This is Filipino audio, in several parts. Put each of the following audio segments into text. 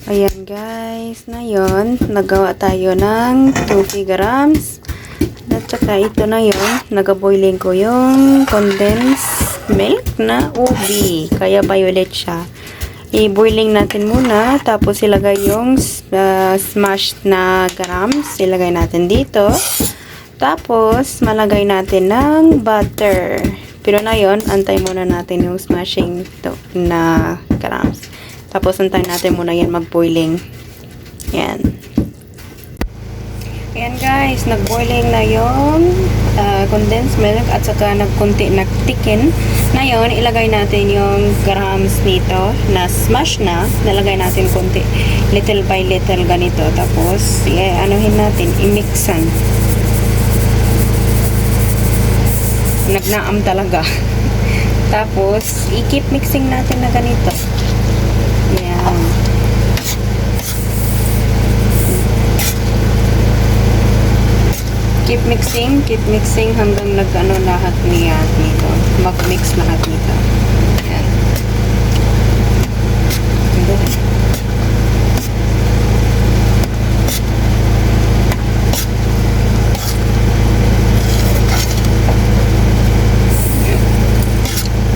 Ayan guys, ngayon nagawa tayo ng 2 grams. At saka ito na yun, nagaboiling ko yung condensed milk na ubi. Kaya violet siya. I-boiling natin muna, tapos ilagay yung smashed na grams. Ilagay natin dito. Tapos, malagay natin ng butter. Pero na yun, antay muna natin yung smashing to na grams. Tapos, antayin natin muna yan mag-boiling. Yan. Ayan guys, nag-boiling na yung condensed milk at saka nagkunti nag-thicken. Ngayon, ilagay natin yung grams nito na smash na. Nalagay natin kunti. Little by little ganito. Tapos, anuhin natin, i-mixan. Nagnaam talaga. Tapos, i-keep mixing natin na ganito. Yan. Keep mixing hanggang nag-ano lahat niya nito. Mag-mix lahat nito. Yan.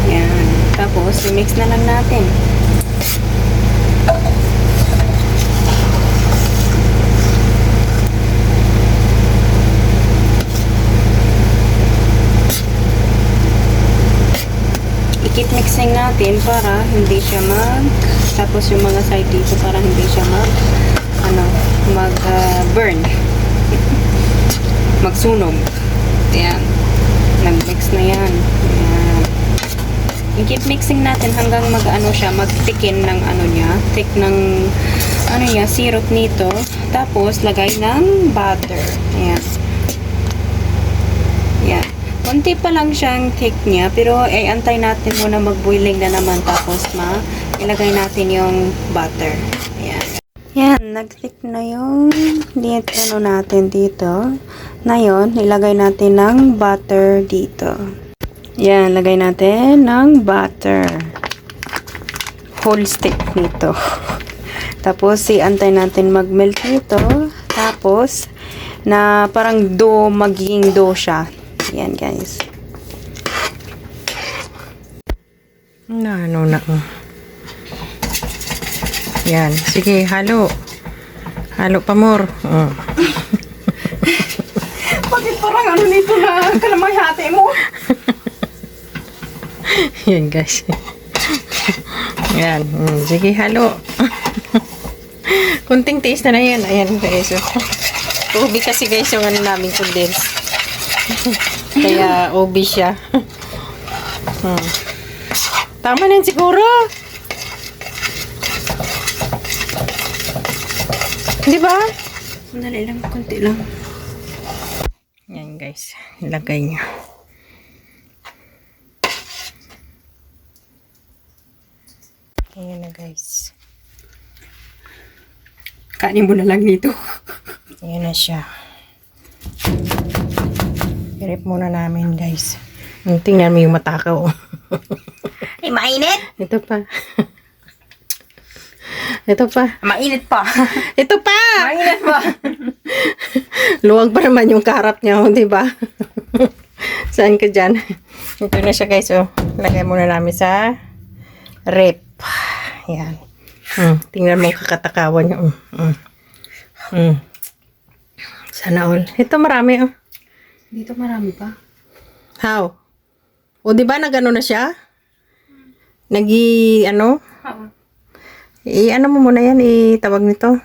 Yan. Tapos, i-mix na lang natin. I-keep mixing natin para hindi siya tapos yung mga side dito para hindi siya burn. Magsunog. Ayan. Nag-mix na yan. Ayan. I-keep mixing natin hanggang mag-thicken ng thick ng syrup nito. Tapos, lagay ng butter. Ayan. Ayan. Kunti pa lang siyang thick niya, pero antay natin muna mag-boiling na naman, tapos ilagay natin yung butter. Ayan. Yan, nag-thick na yung natin dito. Ngayon, ilagay natin ng butter dito. Yan, lagay natin ng butter. Whole stick nito. Tapos, antay natin mag-melt nito. Tapos, na parang magiging dough siya. Yan guys. Na. Yan. Sige, halo. Halo pa more. Bakit parang nito na kalamay hati mo? Yan guys. Yan. Sige, halo. Kunting taste na yan. Ayan guys. Ubi kasi guys yung namin condense. Kaya ubi siya. Tama na siguro. Di ba? Dali lang, konti lang. Yan guys, ilagay niya. Ayan na guys. Kanin mo na lang nito. Ayan na siya. I-rip muna namin guys. Tingnan mo yung matakaw. Ay, mainit! Ito pa. Ito pa. Mainit pa. Ito pa! Mainit pa. Luwag pa naman yung kaharap niya, di ba? Saan ka dyan? Ito na siya guys. Lagay muna namin sa rep. Ayan. Tingnan mo yung kakatakawan niya. Sana all. Ito marami. Dito marami pa. How? O di ba nagano na siya? Ano mo muna yan, itawag nito.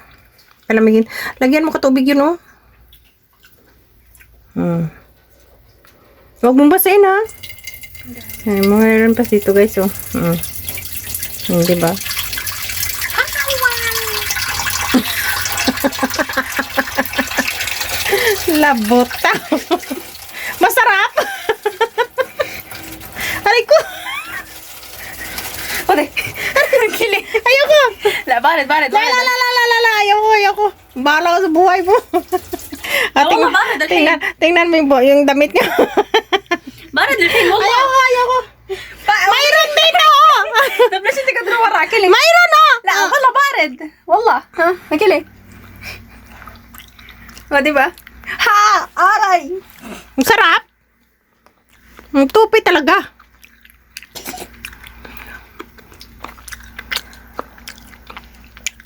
Palamigin. Lagyan mo katubig yun, oh. Huwag mong basahin, ha? Ay, mayroon pa dito, guys, oh. Di ba? Labota. Masarap. Aray ko. Ote. Kili. Ayoko. Baret. Ayoko. Bahala ka sa buhay mo. Tingnan mo yung damit niya. Baret, lipin mo. Ayoko. Mayroon dito. Tapos siya tika drawara. Kili. Mayroon, oh. Ako na baret. Wallah. Ha? Nakili. O, diba? Ha! Aray! Ang sarap. Ang tupi talaga.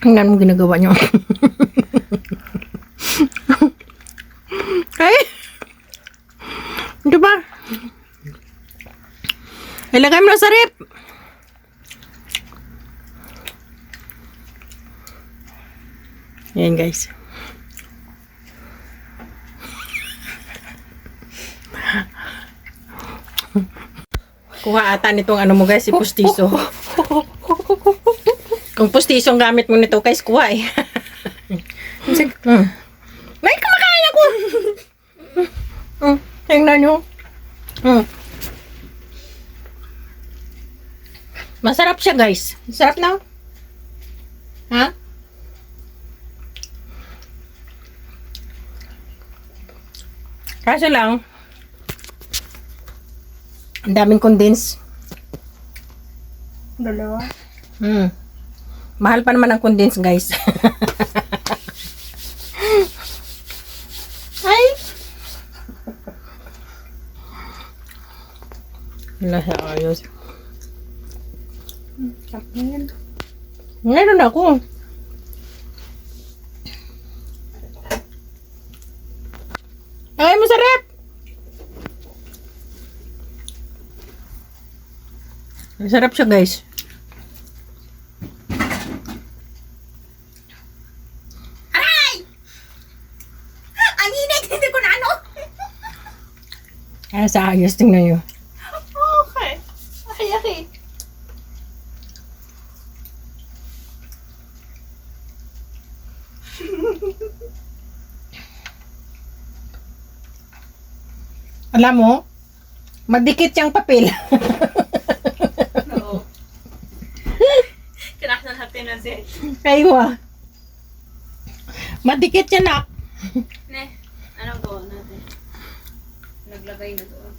Tingnan mo ginagawa niyo. Ay! Diba? Ilagay mo na sa rep. Ayan guys. Kuha ata nitong ano mo guys, si pustiso. Kung pustiso ang gamit mo nito guys, kuha eh. May kumakain ako! Tingnan nyo. Masarap siya guys. Masarap na. Ha? Kaso lang, ang daming condense. Dalawa. Mahal pa naman ang condense, guys. Ay! Wala siya ayos. Sakyan. Ngayon ako. Ay, masarap! Masarap siya, guys. Ang init! Hindi ko na ano! Ay, sa ayos. Tingnan nyo. Okay. Okay. Alam mo, madikit yung papel. Oo. Kinaksan natin na siya. Aywa. Madikit yan na. Ne, anong gawin natin? Naglagay na doon.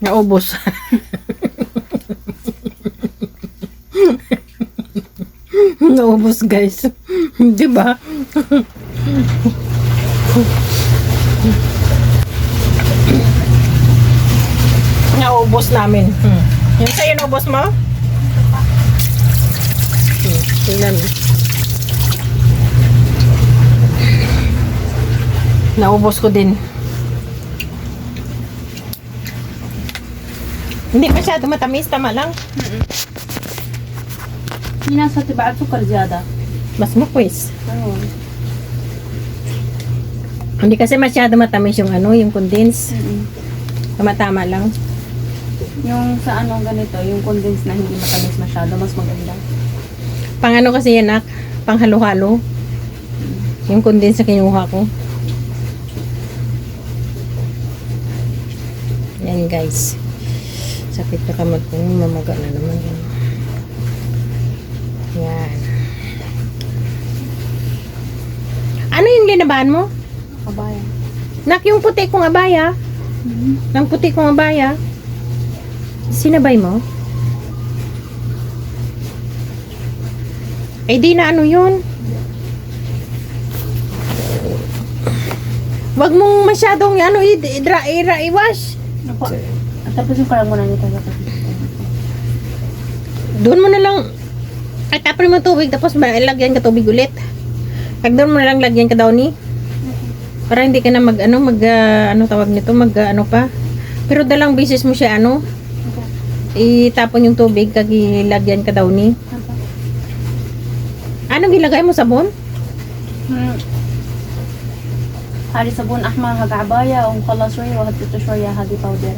Naubos. Naubos guys. Diba? Naubos namin. Yung sa'yo naubos mo? Tingnan mo. Naubos ko din. Hindi masyado matamis, tama lang. في ناس هتبعت سكر زيادة. Mas makwis. Oo. Hindi kasi masyado matamis yung ano, yung condense. Tama-tama lang. Yung sa ano ganito, yung condensed na hindi matamis masyado, mas maganda. Pang ano kasi yan, nak? Pang halo-halo. Yung condense na kinuha ko. Yan guys. Sakit na kamot ko. Mamaga na naman. Yan. Ano yung linabahan mo? Kabayan. Nak, yung puti kong abaya. Ng puti kong abaya. Sinabay mo? Eh di na ano yun. Wag mong masyadong ano, i-wash. Ako. Tapos yung karamunan nito. Doon mo na lang ay tapon mo tubig tapos lagyan ka tubig ulit. Pag doon mo na lang lagyan ka daw ni para hindi ka na mag ano tawag nito, ano pa. Pero dalang beses mo siya ano, itapon yung tubig kag ilagyan ka daw ni. Anong gilagay mo, sabon? هذه صابون أحمر هذا عباية ومخلص شوية وهديته شوية هذه باودر.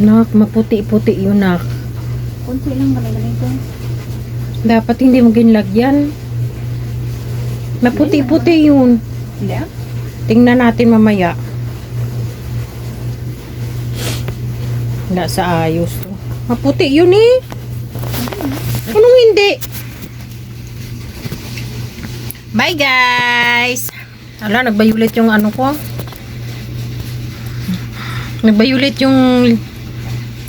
Nak, maputi-puti yun, nak. Kunti lang ganito. Dapat hindi mo ginlagyan. Maputi-puti yun. Hindi. Tingnan natin mamaya. Wala sa ayos to. Maputi yun eh. Anong hindi? Bye guys! Ala, nagbayulit yung ano ko. Nagbayulit yung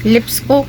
lips ko.